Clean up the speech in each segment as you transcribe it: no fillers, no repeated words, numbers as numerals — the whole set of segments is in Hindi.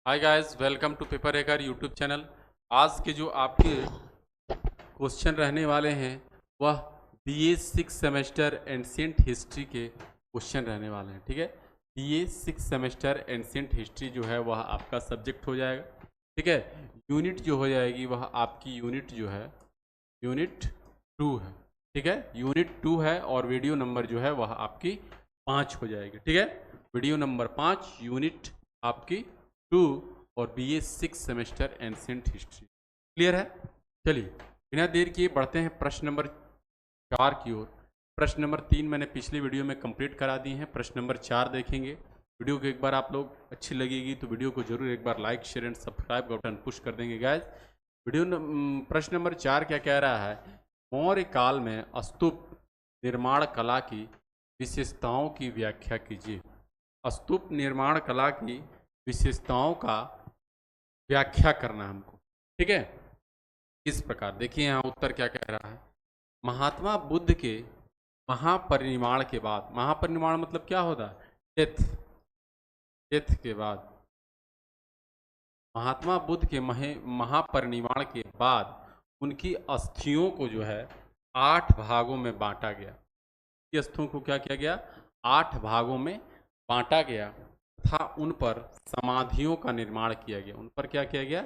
Hi guys, welcome to paper hacker YouTube channel. आज के जो आपके क्वेश्चन रहने वाले हैं वह बीए 6 सेमेस्टर एंशिएंट हिस्ट्री के क्वेश्चन रहने वाले हैं। ठीक है, बीए 6 सेमेस्टर एंशिएंट हिस्ट्री जो है वह आपका सब्जेक्ट हो जाएगा। ठीक है, यूनिट जो हो जाएगी वह आपकी यूनिट जो है यूनिट 2 है। ठीक है, यूनिट 2 है और वीडियो नंबर जो है वह आपकी 5 हो जाएगी। ठीक है, वीडियो नंबर 5 यूनिट आपकी 2 और BA 6 semester ancient history. Clear है? चलिए बिना देर किए बढ़ते हैं प्रश्न नंबर 4 की ओर। प्रश्न नंबर 3 मैंने पिछले वीडियो में कंप्लीट करा दी है। प्रश्न नंबर 4 देखेंगे। वीडियो को एक बार आप लोग अच्छी लगेगी तो वीडियो को जरूर एक बार लाइक शेयर एंड सब्सक्राइब का बटन पुश कर देंगे गाइज। प्रश्न नंबर 4 क्या कह रहा है? मौर्य काल में स्तूप निर्माण कला की विशेषताओं की व्याख्या कीजिए। स्तूप निर्माण कला की विशेषताओं का व्याख्या करना हमको। ठीक है, इस प्रकार देखिए यहाँ उत्तर क्या कह रहा है। महात्मा बुद्ध के महापरिनिर्वाण के बाद, महापरिनिर्वाण मतलब क्या होता है? डेथ। डेथ के बाद, महात्मा बुद्ध के महापरिनिर्वाण के बाद उनकी अस्थियों को जो है 8 भागों में बांटा गया। अस्थियों को क्या किया गया? 8 भागों में बांटा गया तथा उन पर समाधियों का निर्माण किया गया। उन पर क्या किया गया?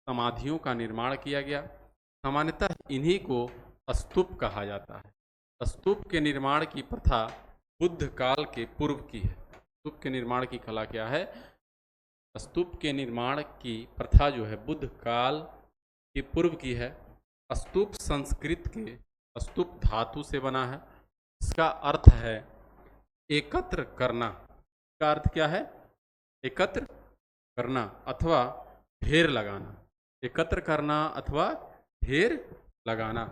समाधियों का निर्माण किया गया। सामान्यतः इन्हीं को स्तूप कहा जाता है। स्तूप के निर्माण की प्रथा बुद्ध काल के पूर्व की है। स्तूप के निर्माण की कला क्या है? स्तूप के निर्माण की प्रथा जो है बुद्ध काल के पूर्व की है। स्तूप संस्कृत के स्तूप धातु से बना है। इसका अर्थ है एकत्र करना। इसका अर्थ क्या है? एकत्र करना अथवा ढेर लगाना। एकत्र करना अथवा ढेर लगाना।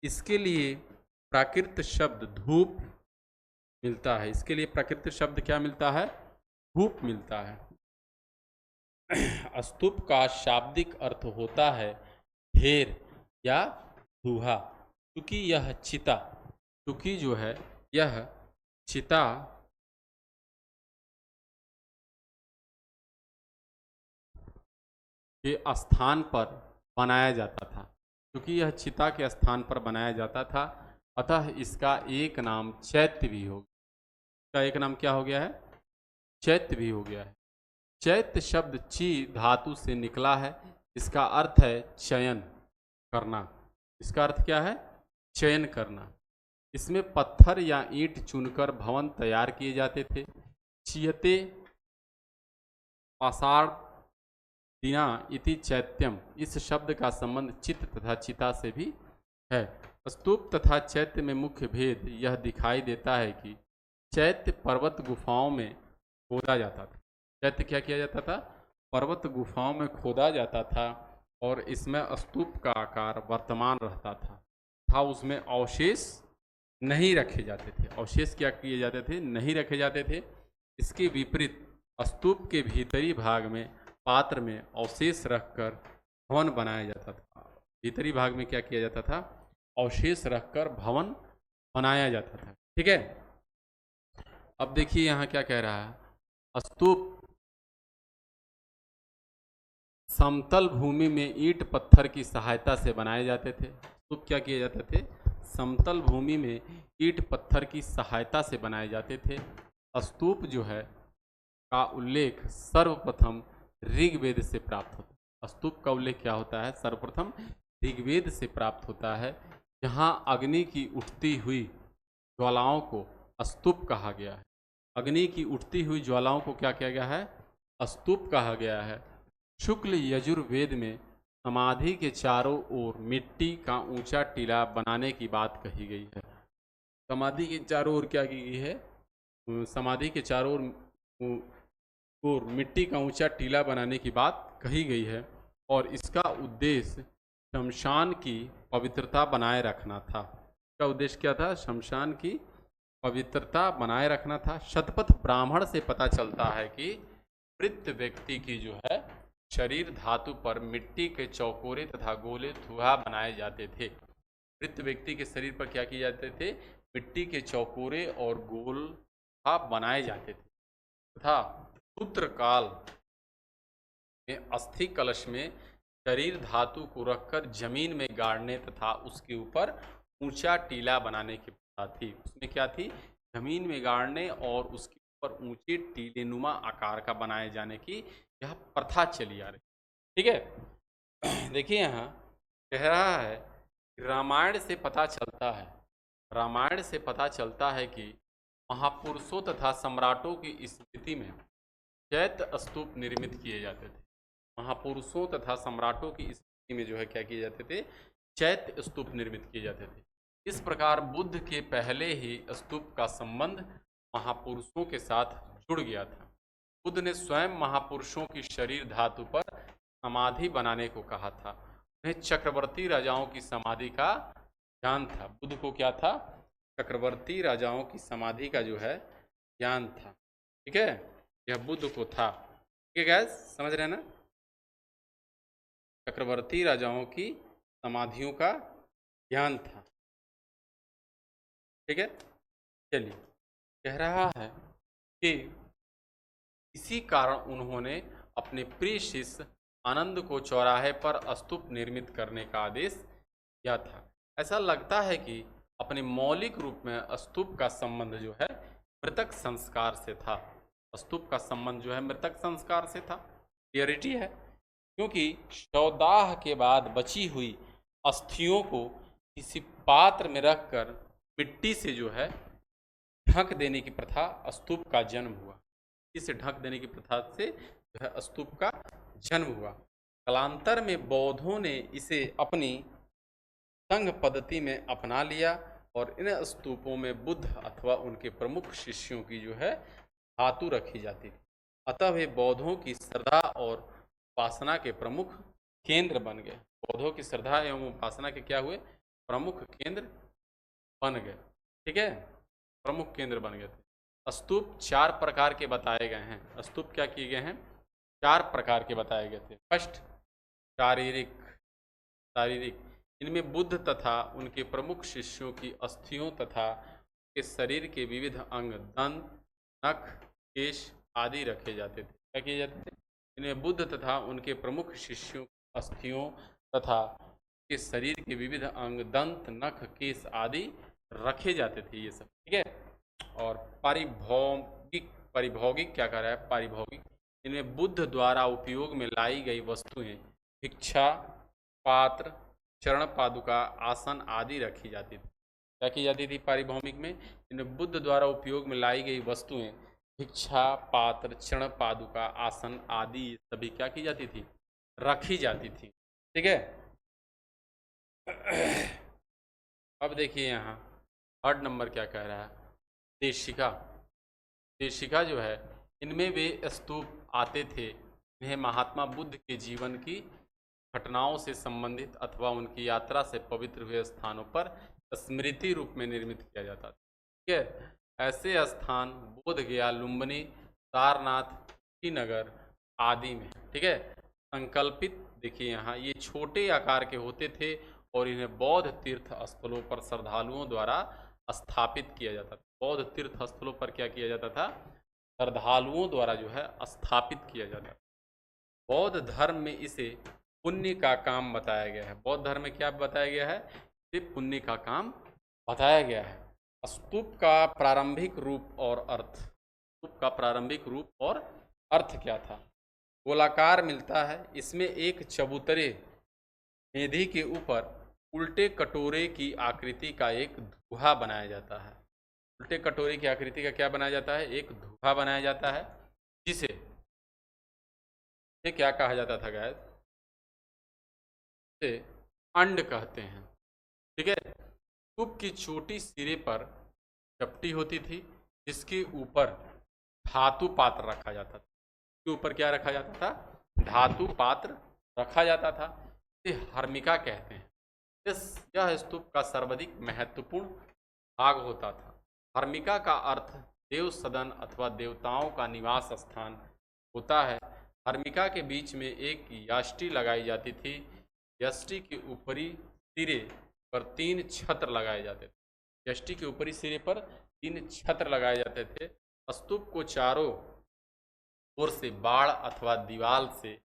इसके लिए प्राकृत शब्द धूप मिलता है। इसके लिए प्राकृत शब्द क्या मिलता है? धूप मिलता है। स्तूप का शाब्दिक अर्थ होता है ढेर या धूहा। क्योंकि यह चिता, क्योंकि जो है यह चिता के स्थान पर बनाया जाता था। क्योंकि यह चिता के स्थान पर बनाया जाता था, अतः इसका एक नाम चैत्य भी हो गया। इसका एक नाम क्या हो गया है? चैत्य भी हो गया है। चैत्य शब्द ची धातु से निकला है। इसका अर्थ है चयन करना। इसका अर्थ क्या है? चयन करना। इसमें पत्थर या ईंट चुनकर भवन तैयार किए जाते थे। चियते पाषाण दिना इति चैत्यम, इस शब्द का संबंध चित्त तथा चिता से भी है। स्तूप तथा चैत्य में मुख्य भेद यह दिखाई देता है कि चैत्य पर्वत गुफाओं में खोदा जाता था। चैत्य क्या किया जाता था? पर्वत गुफाओं में खोदा जाता था और इसमें स्तूप का आकार वर्तमान रहता था उसमें अवशेष नहीं रखे जाते थे। अवशेष क्या किए जाते थे? नहीं रखे जाते थे। इसके विपरीत स्तूप के भीतरी भाग में पात्र में अवशेष रखकर भवन बनाया जाता था। भीतरी भाग में क्या किया जाता था? अवशेष रखकर भवन बनाया जाता था। ठीक है, अब देखिए यहाँ क्या कह रहा है। स्तूप समतल भूमि में ईंट पत्थर की सहायता से बनाए जाते थे। स्तूप क्या किए जाते थे? समतल भूमि में ईंट पत्थर की सहायता से बनाए जाते थे। स्तूप जो है का उल्लेख सर्वप्रथम ऋग्वेद से प्राप्त होता है। स्तूप का उल्लेख क्या होता है? सर्वप्रथम ऋग्वेद से प्राप्त होता है, जहाँ अग्नि की उठती हुई ज्वालाओं को स्तूप कहा गया है। अग्नि की उठती हुई ज्वालाओं को क्या किया गया है? स्तूप कहा गया है। शुक्ल यजुर्वेद में समाधि के चारों ओर मिट्टी का ऊंचा टीला बनाने की बात कही गई है। समाधि के चारों ओर क्या की गई है? समाधि के चारों ओर मिट्टी का ऊंचा टीला बनाने की बात कही गई है और इसका उद्देश्य शमशान की पवित्रता बनाए रखना था। इसका उद्देश्य क्या था? शमशान की पवित्रता बनाए रखना था। शतपथ ब्राह्मण से पता चलता है कि मृत व्यक्ति की जो है शरीर धातु पर मिट्टी के चौकोरे तथा गोले थुहा बनाए जाते थे। मृत व्यक्ति के शरीर पर क्या किए जाते थे? मिट्टी के चौकोरे और गोल बनाए जाते थे तथा शूद्र काल में अस्थि कलश में शरीर धातु को रखकर जमीन में गाड़ने तथा उसके ऊपर ऊंचा टीला बनाने की प्रथा थी। उसमें क्या थी? जमीन में गाड़ने और उसके ऊपर ऊंचे टीलेनुमा आकार का बनाए जाने की यह प्रथा चली आ रही। ठीक है। देखिए यहाँ कह रहा है, रामायण से पता चलता है, रामायण से पता चलता है कि महापुरुषों तथा सम्राटों की स्मृति में चैत्य स्तूप निर्मित किए जाते थे। महापुरुषों तथा सम्राटों की स्मृति में जो है क्या किए जाते थे? चैत्य स्तूप निर्मित किए जाते थे। इस प्रकार बुद्ध के पहले ही स्तूप का संबंध महापुरुषों के साथ जुड़ गया था। बुद्ध ने स्वयं महापुरुषों की शरीर धातु पर समाधि बनाने को कहा था। उन्हें चक्रवर्ती राजाओं की समाधि का ज्ञान था। बुद्ध को क्या था? चक्रवर्ती राजाओं की समाधि का जो है ज्ञान था। ठीक है, यह बुद्ध को था। ठीक है गैस, समझ रहे हैं ना? चक्रवर्ती राजाओं की समाधियों का ज्ञान था। ठीक है, चलिए, कह रहा है कि इसी कारण उन्होंने अपने प्रिय शिष्य आनंद को चौराहे पर स्तूप निर्मित करने का आदेश दिया था। ऐसा लगता है कि अपने मौलिक रूप में स्तूप का संबंध जो है मृतक संस्कार से था। स्तूप का संबंध जो है मृतक संस्कार से था। क्लियरिटी है, क्योंकि शवदाह के बाद बची हुई अस्थियों को किसी पात्र में रखकर मिट्टी से जो है ढक देने की प्रथा स्तूप का जन्म हुआ। इसे ढक देने की प्रथा से जो है स्तूप का जन्म हुआ। कालांतर में बौद्धों ने इसे अपनी संघ पद्धति में अपना लिया और इन स्तूपों में बुद्ध अथवा उनके प्रमुख शिष्यों की जो है धातु रखी जाती थी। अतः वे बौद्धों की श्रद्धा और उपासना के प्रमुख केंद्र बन गए। बौद्धों की श्रद्धा एवं उपासना के क्या हुए? प्रमुख केंद्र बन गए। ठीक है, प्रमुख केंद्र बन गए थे। स्तूप 4 प्रकार के बताए गए हैं। स्तूप क्या किए गए हैं? 4 प्रकार के बताए गए थे। फर्स्ट, शारीरिक। इनमें बुद्ध तथा उनके प्रमुख शिष्यों की अस्थियों तथा के शरीर के विविध अंग, दंत, नख, केश आदि रखे जाते थे। क्या किए जाते थे? इनमें बुद्ध तथा उनके प्रमुख शिष्यों की अस्थियों तथा के शरीर के विविध अंग, दंत, नख, केश आदि रखे जाते थे। ये सब ठीक है। और पारिभौगिक क्या कर रहा है? पारिभौगिक, इनमें बुद्ध द्वारा उपयोग में लाई गई वस्तुएं, भिक्षा पात्र, चरण पादुका, आसन आदि रखी जाती थी। क्या की जाती थी पारिभौमिक में? इनमें बुद्ध द्वारा उपयोग में लाई गई वस्तुएं, भिक्षा पात्र, चरण पादुका, आसन आदि सभी क्या की जाती थी? रखी जाती थी। ठीक है। अब देखिए यहाँ थर्ड नंबर क्या कह रहा है? देशिका। देशिका जो है, इनमें वे स्तूप आते थे इन्हें महात्मा बुद्ध के जीवन की घटनाओं से संबंधित अथवा उनकी यात्रा से पवित्र हुए स्थानों पर स्मृति रूप में निर्मित किया जाता था। ठीक है, ऐसे स्थान बोध गया, लुम्बिनी, सारनाथ, श्रीनगर आदि में। ठीक है, संकल्पित देखिए यहाँ ये छोटे आकार के होते थे और इन्हें बौद्ध तीर्थ स्थलों पर श्रद्धालुओं द्वारा स्थापित किया जाता था। बौद्ध तीर्थ स्थलों पर क्या किया जाता था? श्रद्धालुओं द्वारा जो है स्थापित किया जाता था। बौद्ध धर्म में इसे पुण्य का काम बताया गया है। बौद्ध धर्म में क्या बताया गया है? इसे पुण्य का काम बताया गया है। स्तूप का प्रारंभिक रूप और अर्थ। स्तूप का प्रारंभिक रूप और अर्थ क्या था? गोलाकार मिलता है। इसमें एक चबूतरे मेढी के ऊपर उल्टे कटोरे की आकृति का एक धुआ बनाया जाता है। उल्टे कटोरे की आकृति का क्या बनाया जाता है? एक धुआ बनाया जाता है, जिसे क्या कहा जाता था गाइस? इसे अंड कहते हैं। ठीक है, स्तूप की छोटी सिरे पर चपटी होती थी जिसके ऊपर धातु पात्र रखा जाता था। इसके ऊपर क्या रखा जाता था? धातु पात्र रखा जाता था। इसे हर्मिका कहते हैं। यह स्तूप का सर्वाधिक महत्वपूर्ण भाग होता था। हर्मिका का अर्थ देव सदन अथवा देवताओं का निवास स्थान होता है। हर्मिका के बीच में एक याष्टि लगाई जाती थी। यष्टि के ऊपरी सिरे पर 3 छत्र लगाए जाते थे। यष्टि के ऊपरी सिरे पर 3 छत्र लगाए जाते थे। स्तूप को चारों ओर से बाड़ अथवा दीवार से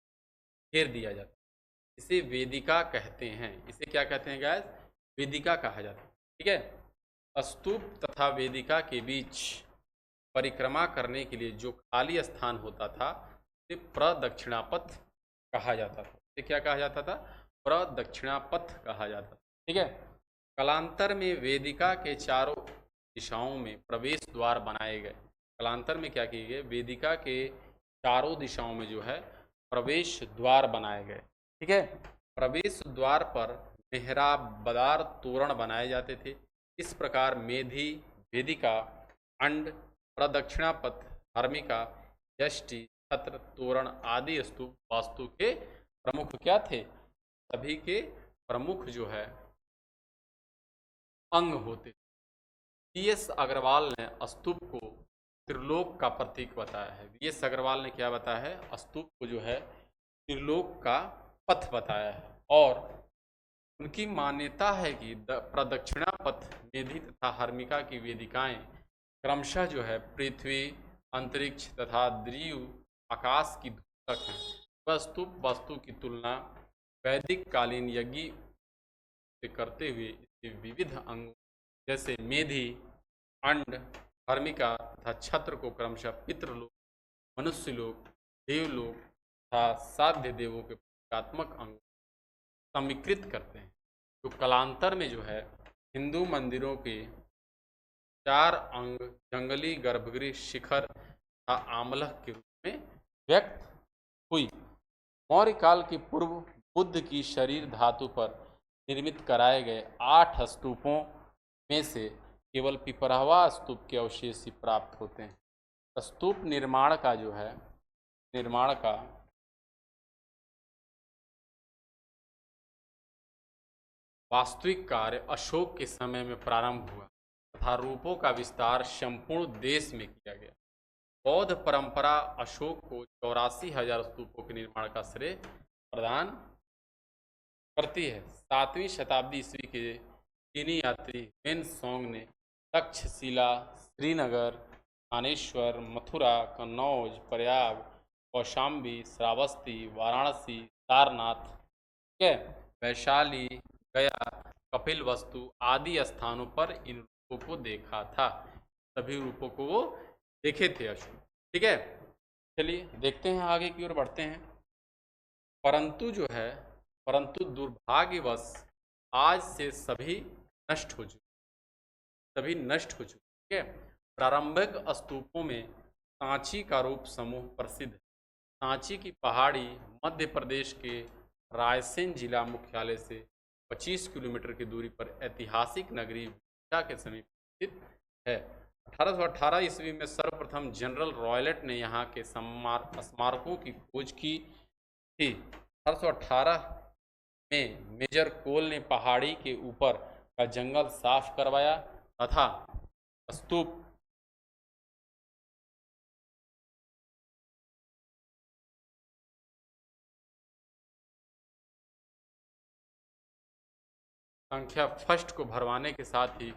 घेर दिया जाता है। इसे वेदिका कहते हैं। इसे क्या कहते हैं गाइस? वेदिका कहा जाता है। ठीक है। स्तूप तथा वेदिका के बीच परिक्रमा करने के लिए जो खाली स्थान होता था उसे प्रदक्षिणापथ कहा जाता था। इसे क्या कहा जाता था? प्रदक्षिणापथ कहा जाता था। ठीक है। कालांतर में वेदिका के चारों दिशाओं में प्रवेश द्वार बनाए गए। कालांतर में क्या किए गए? वेदिका के चारों दिशाओं में जो है प्रवेश द्वार बनाए गए। ठीक है। प्रवेश द्वार पर मेहराबदार तोरण बनाए जाते थे। इस प्रकार मेधी, वेदिका, अंड, प्रदक्षिणापथ, हर्मिका, यष्टि, छत्र, तोरण आदि स्तूप वास्तु के प्रमुख क्या थे? सभी के प्रमुख जो है अंग होते। वी.एस. अग्रवाल ने स्तूप को त्रिलोक का प्रतीक बताया है। वी.एस. अग्रवाल ने क्या बताया है? स्तूप को जो है त्रिलोक का पथ बताया है। और उनकी मान्यता है कि प्रदक्षिणा पथ, मेधी तथा हर्मिका की वेदिकाएं क्रमशः जो है पृथ्वी, अंतरिक्ष तथा द्रीव आकाश की धूल तक हैं। वह स्तूप वास्तु की तुलना वैदिक कालीन यज्ञ से करते हुए इसके विविध अंगों जैसे मेधी, अंड, हर्मिका तथा छत्र को क्रमशः पितृलोक, मनुष्यलोक, देवलोक तथा साध्य देवों के प्रतीकात्मक अंग समीकृत करते हैं। जो कालांतर में जो है हिंदू मंदिरों के चार अंग जंगली गर्भगृह, शिखर तथा आमलक के रूप में व्यक्त हुई। मौर्य काल के पूर्व बुद्ध की शरीर धातु पर निर्मित कराए गए 8 स्तूपों में से केवल पिपरहवा स्तूप के अवशेष ही प्राप्त होते हैं। स्तूप निर्माण का जो है वास्तविक कार्य अशोक के समय में प्रारंभ हुआ तथा रूपों का विस्तार संपूर्ण देश में किया गया। बौद्ध परंपरा अशोक को 84,000 स्तूपों के निर्माण का श्रेय प्रदान करती है। 7वीं शताब्दी ईस्वी के चीनी यात्री वेन सोंग ने तक्षशिला, श्रीनगर, थानेश्वर, मथुरा, कन्नौज, प्रयाग, कौशाम्बी, श्रावस्ती, वाराणसी, सारनाथ, ठीक है, वैशाली, गया, कपिलवस्तु आदि स्थानों पर इन रूपों को देखा था। सभी रूपों को वो देखे थे अशोक। ठीक है। चलिए देखते हैं, आगे की ओर बढ़ते हैं। परंतु दुर्भाग्यवश आज से सभी नष्ट हो चुके। ठीक है। प्रारंभिक स्तूपों में सांची का रूप समूह प्रसिद्ध है। सांची की पहाड़ी मध्य प्रदेश के रायसेन जिला मुख्यालय से 25 किलोमीटर की दूरी पर ऐतिहासिक नगरी विदिशा के समीप स्थित है। 1818 ईस्वी में सर्वप्रथम जनरल रॉयलेट ने यहाँ के स्मारकों की खोज की थी। 1818 में मेजर कोल ने पहाड़ी के ऊपर का जंगल साफ करवाया तथा स्तूप संख्या फर्स्ट को भरवाने के साथ ही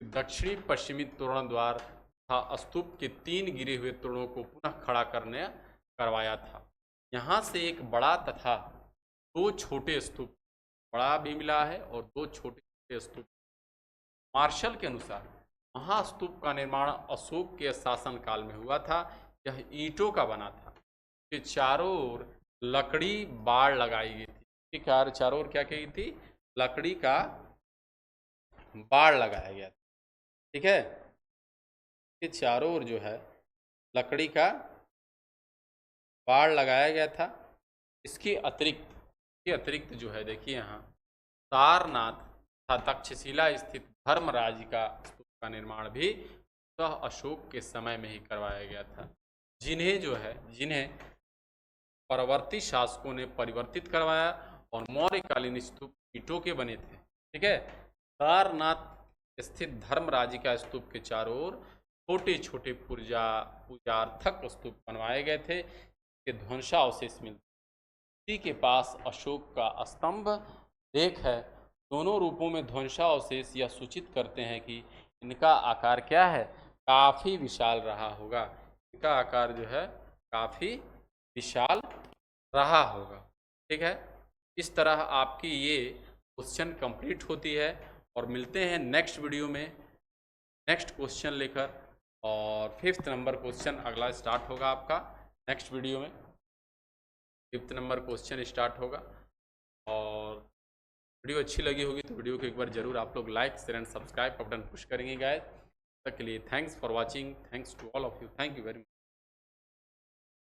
दक्षिणी पश्चिमी तोरण द्वार तथा स्तूप के 3 गिरे हुए तोरणों को पुनः खड़ा करवाया था। यहाँ से एक बड़ा तथा 2 छोटे स्तूप, बड़ा भी मिला है और 2 छोटे स्तूप। मार्शल के अनुसार महास्तूप का निर्माण अशोक के शासन काल में हुआ था। यह ईंटों का बना था। इसके चारों ओर लकड़ी बाड़ लगाई गई थी। चारों ओर क्या की गई थी? लकड़ी का बाड़ लगाया गया था। ठीक है। इसके चारों ओर जो है लकड़ी का बाड़ लगाया गया था। इसके अतिरिक्त जो है देखिए यहाँ सारनाथ तथा तक्षशिला स्थित धर्मराज का स्तूप का निर्माण भी अशोक के समय में ही करवाया गया था, जिन्हें परवर्ती शासकों ने परिवर्तित करवाया और मौर्यकालीन स्तूप ईंटों के बने थे। ठीक है। सारनाथ स्थित धर्मराज का स्तूप के चारों ओर छोटे छोटे पूजार्थक स्तूप बनवाए गए थे। के ध्वंसावशेष मिलते। इसी के पास अशोक का स्तंभ लेख है। दोनों रूपों में ध्वंसावशेष यह सूचित करते हैं कि इनका आकार क्या है? काफी विशाल रहा होगा। इनका आकार जो है काफी विशाल रहा होगा। ठीक है, इस तरह आपकी ये क्वेश्चन कंप्लीट होती है। और मिलते हैं नेक्स्ट वीडियो में नेक्स्ट क्वेश्चन लेकर। और 5th नंबर क्वेश्चन अगला स्टार्ट होगा आपका नेक्स्ट वीडियो में। 5th नंबर क्वेश्चन स्टार्ट होगा। और वीडियो अच्छी लगी होगी तो वीडियो को एक बार जरूर आप लोग लाइक शेयर एंड सब्सक्राइब का बटन पुश करेंगे गाइस। तक के लिए thanks for watching, thanks to all of you, thank you very much.